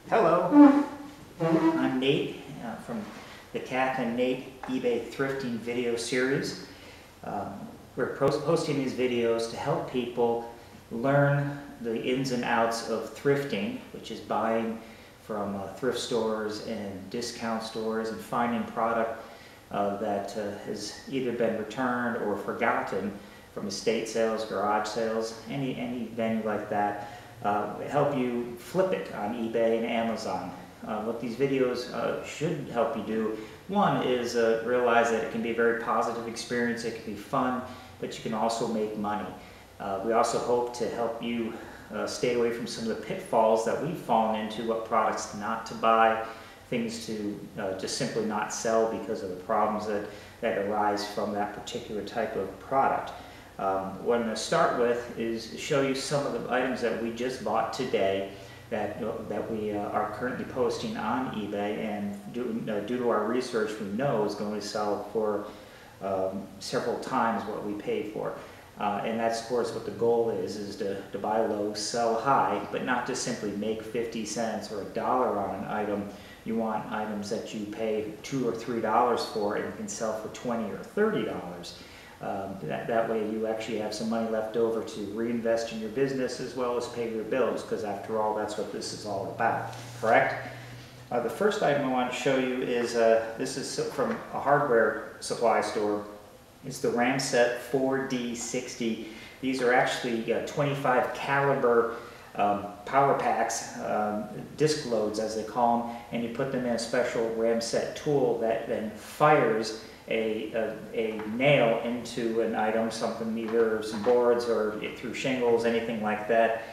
Hello, I'm Nate from the Kath and Nate eBay thrifting video series. We're posting these videos to help people learn the ins and outs of thrifting, which is buying from thrift stores and discount stores and finding product that has either been returned or forgotten from estate sales, garage sales, any venue like that. Help you flip it on eBay and Amazon. What these videos should help you do, one is realize that it can be a very positive experience, it can be fun, but you can also make money. We also hope to help you stay away from some of the pitfalls that we've fallen into, what products not to buy, things to just simply not sell because of the problems that arise from that particular type of product. What I'm going to start with is show you some of the items that we just bought today that we are currently posting on eBay, and due to our research we know is going to sell for several times what we paid for. And that's of course what the goal is to buy low, sell high, but not to simply make 50 cents or $1 on an item. You want items that you pay $2 or $3 for and can sell for $20 or $30. That way you actually have some money left over to reinvest in your business as well as pay your bills, because after all that's what this is all about, correct? The first item I want to show you is, this is from a hardware supply store. It's the Ramset 4D60. These are actually 25 caliber power packs, disc loads as they call them, and you put them in a special Ramset tool that then fires a nail into an item, something, either some boards or through shingles, anything like that.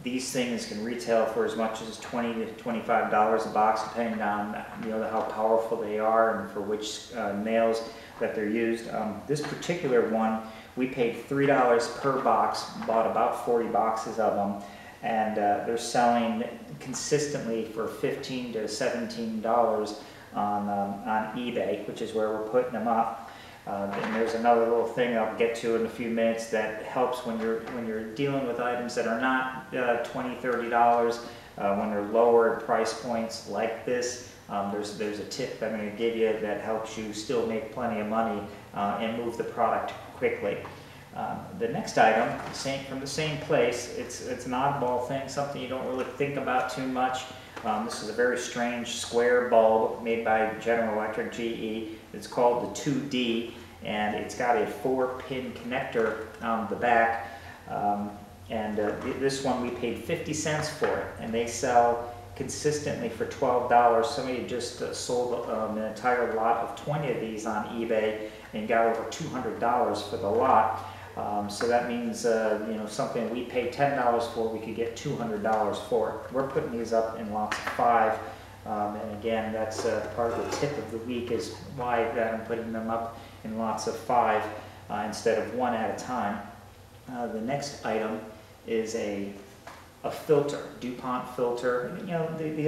These things can retail for as much as $20 to $25 a box, depending on how powerful they are and for which nails that they're used. This particular one, we paid $3 per box, bought about 40 boxes of them, and they're selling consistently for $15 to $17 on eBay, which is where we're putting them up. And there's another little thing I'll get to in a few minutes that helps when you're dealing with items that are not $20, $30, when they're lower price points like this. There's a tip that I'm going to give you that helps you still make plenty of money and move the product quickly. The next item, from the same place, it's an oddball thing, something you don't really think about too much. This is a very strange square bulb made by General Electric, GE. It's called the 2D, and it's got a 4-pin connector on the back. This one we paid 50 cents for it, and they sell consistently for $12. Somebody just sold an entire lot of 20 of these on eBay and got over $200 for the lot. So that means something we pay $10 for, we could get $200 for it. We're putting these up in lots of 5, and again, that's part of the tip of the week, is why I'm putting them up in lots of 5 instead of 1 at a time. The next item is a filter, DuPont filter.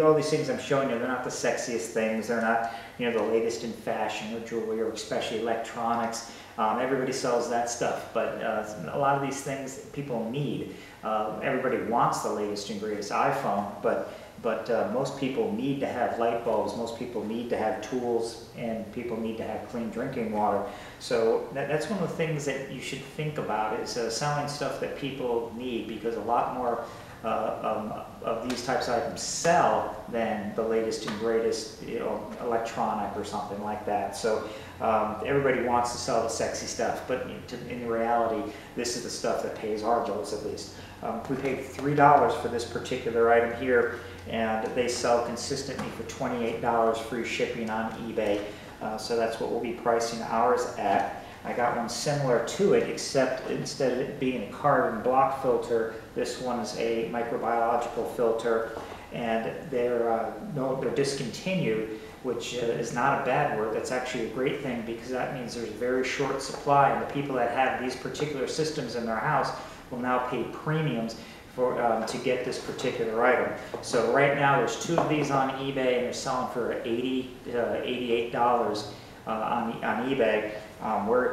All these things I'm showing you, they're not the sexiest things. They're not the latest in fashion or jewelry or especially electronics. Everybody sells that stuff, but a lot of these things people need. Everybody wants the latest and greatest iPhone, but most people need to have light bulbs, most people need to have tools, and people need to have clean drinking water. So that's one of the things that you should think about, is selling stuff that people need, because a lot more of these types of items sell than the latest and greatest electronic or something like that. So everybody wants to sell the sexy stuff, but in reality this is the stuff that pays our bills, at least. We paid $3 for this particular item here, and they sell consistently for $28 free shipping on eBay. So that's what we'll be pricing ours at. I got one similar to it, except instead of it being a carbon block filter, this one is a microbiological filter, and they're discontinued, which is not a bad word. That's actually a great thing, because that means there's a very short supply, and the people that have these particular systems in their house will now pay premiums to get this particular item. So right now there's 2 of these on eBay, and they're selling for $80 to $88 on eBay.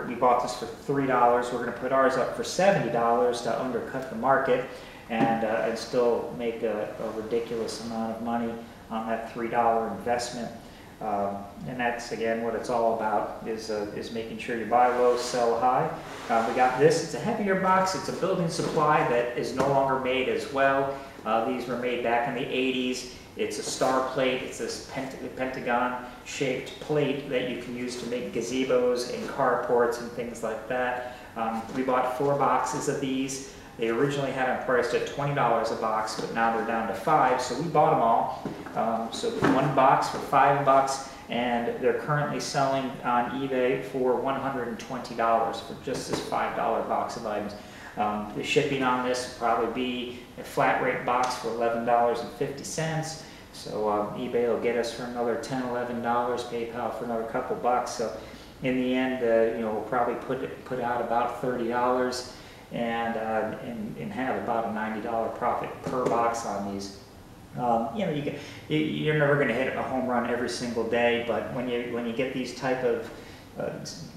We bought this for $3. We're going to put ours up for $70 to undercut the market. and still make a ridiculous amount of money on that $3 investment. And that's again what it's all about, is making sure you buy low, sell high. We got this, it's a heavier box, it's a building supply that is no longer made as well. These were made back in the 80s. It's a star plate, it's this pentagon shaped plate that you can use to make gazebos and carports and things like that. We bought 4 boxes of these. They originally had them priced at $20 a box, but now they're down to $5, so we bought them all. So 1 box for $5, and they're currently selling on eBay for $120 for just this $5 box of items. The shipping on this will probably be a flat rate box for $11.50. So eBay will get us for another $10, $11, PayPal for another couple bucks. So in the end, we'll probably put out about $30 and have about a $90 profit per box on these. You're never going to hit a home run every single day, but when you get these type of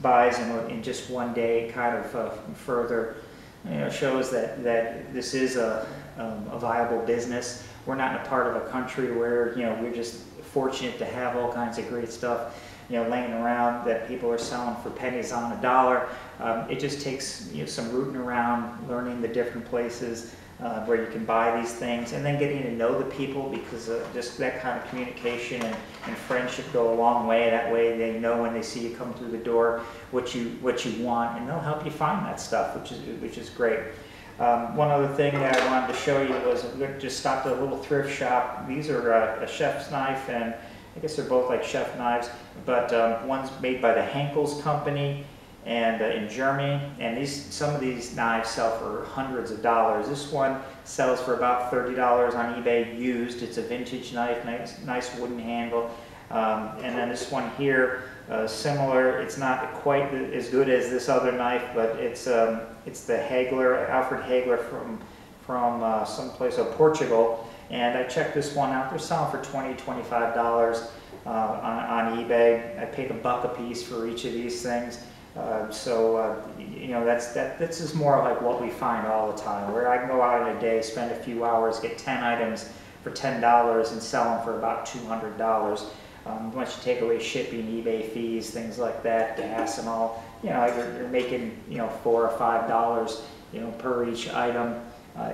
buys in just one day, it kind of further shows that this is a viable business. We're not in a part of a country where we're just fortunate to have all kinds of great stuff laying around that people are selling for pennies on a dollar. It just takes some rooting around, learning the different places where you can buy these things, and then getting to know the people, because just that kind of communication and friendship go a long way. That way they know when they see you come through the door what you want, and they'll help you find that stuff, which is great. One other thing that I wanted to show you was we just stopped at a little thrift shop. These are a chef's knife, and I guess they're both like chef knives, but one's made by the Henkel's company and in Germany, and some of these knives sell for hundreds of dollars. This one sells for about $30 on eBay used. It's a vintage knife, nice wooden handle. And then this one here, similar. It's not quite as good as this other knife, but it's the Alfred Hagler from someplace, Portugal. And I checked this one out. They're selling for $20, $25 on eBay. I paid $1 a piece for each of these things. This is more like what we find all the time, where I can go out in a day, spend a few hours, get 10 items for $10 and sell them for about $200. Once you take away shipping, eBay fees, things like that, gas and all, you're making $4 or $5 per each item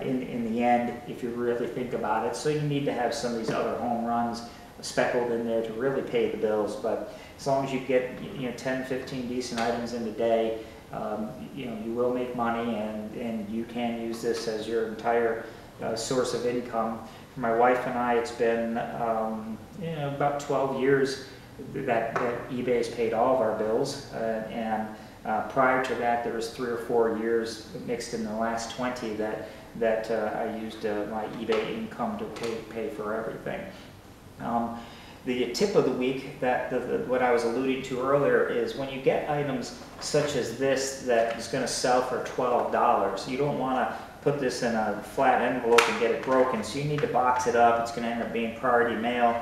in the end, if you really think about it. So you need to have some of these other home runs speckled in there to really pay the bills. But as long as you get 10, 15 decent items in a day, you will make money, and you can use this as your entire source of income. For my wife and I, it's been about 12 years that eBay has paid all of our bills, and prior to that, there was 3 or 4 years mixed in the last 20 that I used my eBay income to pay for everything. The tip of the week, what I was alluding to earlier, is when you get items such as this that is going to sell for $12, you don't want to put this in a flat envelope and get it broken, so you need to box it up. It's going to end up being priority mail,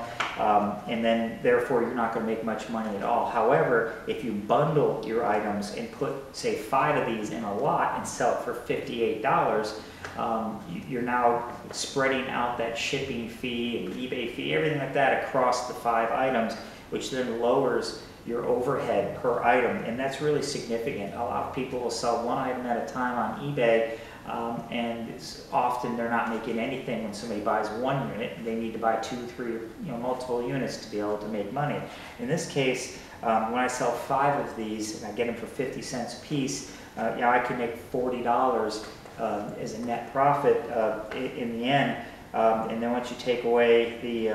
and then therefore you're not going to make much money at all. However, if you bundle your items and put, say, 5 of these in a lot and sell it for $58, you're now spreading out that shipping fee and eBay fee, everything like that, across the 5 items, which then lowers your overhead per item, and that's really significant. A lot of people will sell 1 item at a time on eBay, and often they're not making anything when somebody buys 1 unit. They need to buy 2, 3, multiple units to be able to make money. In this case, when I sell 5 of these and I get them for 50 cents a piece, I could make $40 as a net profit in the end. And then once you take away the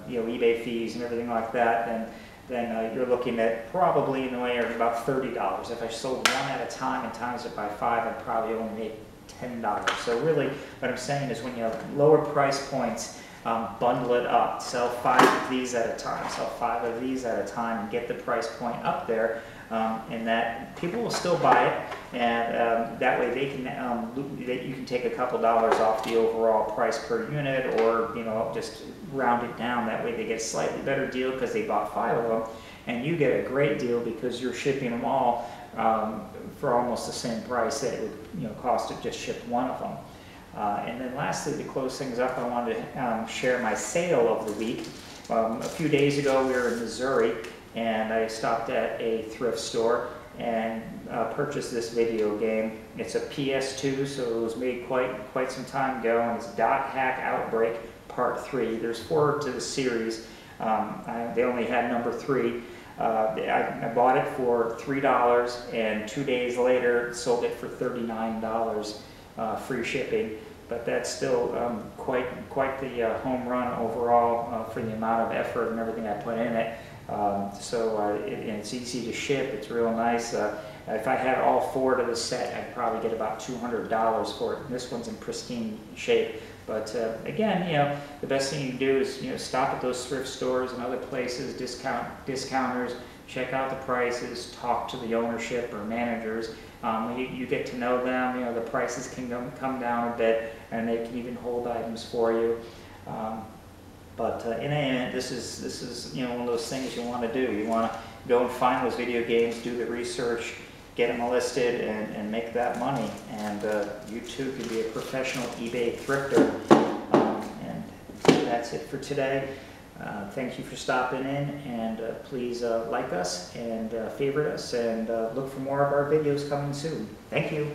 eBay fees and everything like that, then you're looking at probably in the way of about $30. If I sold 1 at a time and times it by 5, I'd probably only make $10. So really what I'm saying is, when you have lower price points, bundle it up. Sell 5 of these at a time, sell 5 of these at a time, and get the price point up there, and that people will still buy it, and that way they can you can take a couple dollars off the overall price per unit, or just round it down. That way they get a slightly better deal because they bought 5 of them, and you get a great deal because you're shipping them all for almost the same price that it would cost to just ship 1 of them. And then lastly, to close things up, I wanted to share my sale of the week. A few days ago, we were in Missouri, and I stopped at a thrift store and purchased this video game. It's a PS2, so it was made quite some time ago, and it's Dot Hack Outbreak Part 3. There's 4 to the series. They only had number 3. I bought it for $3, and 2 days later sold it for $39, free shipping. But that's still quite the home run overall for the amount of effort and everything I put in it. And it's easy to ship. It's real nice. If I had all 4 to the set, I'd probably get about $200 for it. And this one's in pristine shape. But again, the best thing you can do is stop at those thrift stores and other places, discounters, check out the prices, talk to the ownership or managers. You get to know them. The prices can come down a bit, and they can even hold items for you. But in any event, this is one of those things you want to do. You want to go and find those video games, do the research, get them listed, and make that money. And you too can be a professional eBay thrifter. And that's it for today. Thank you for stopping in, and please like us and favorite us, and look for more of our videos coming soon. Thank you.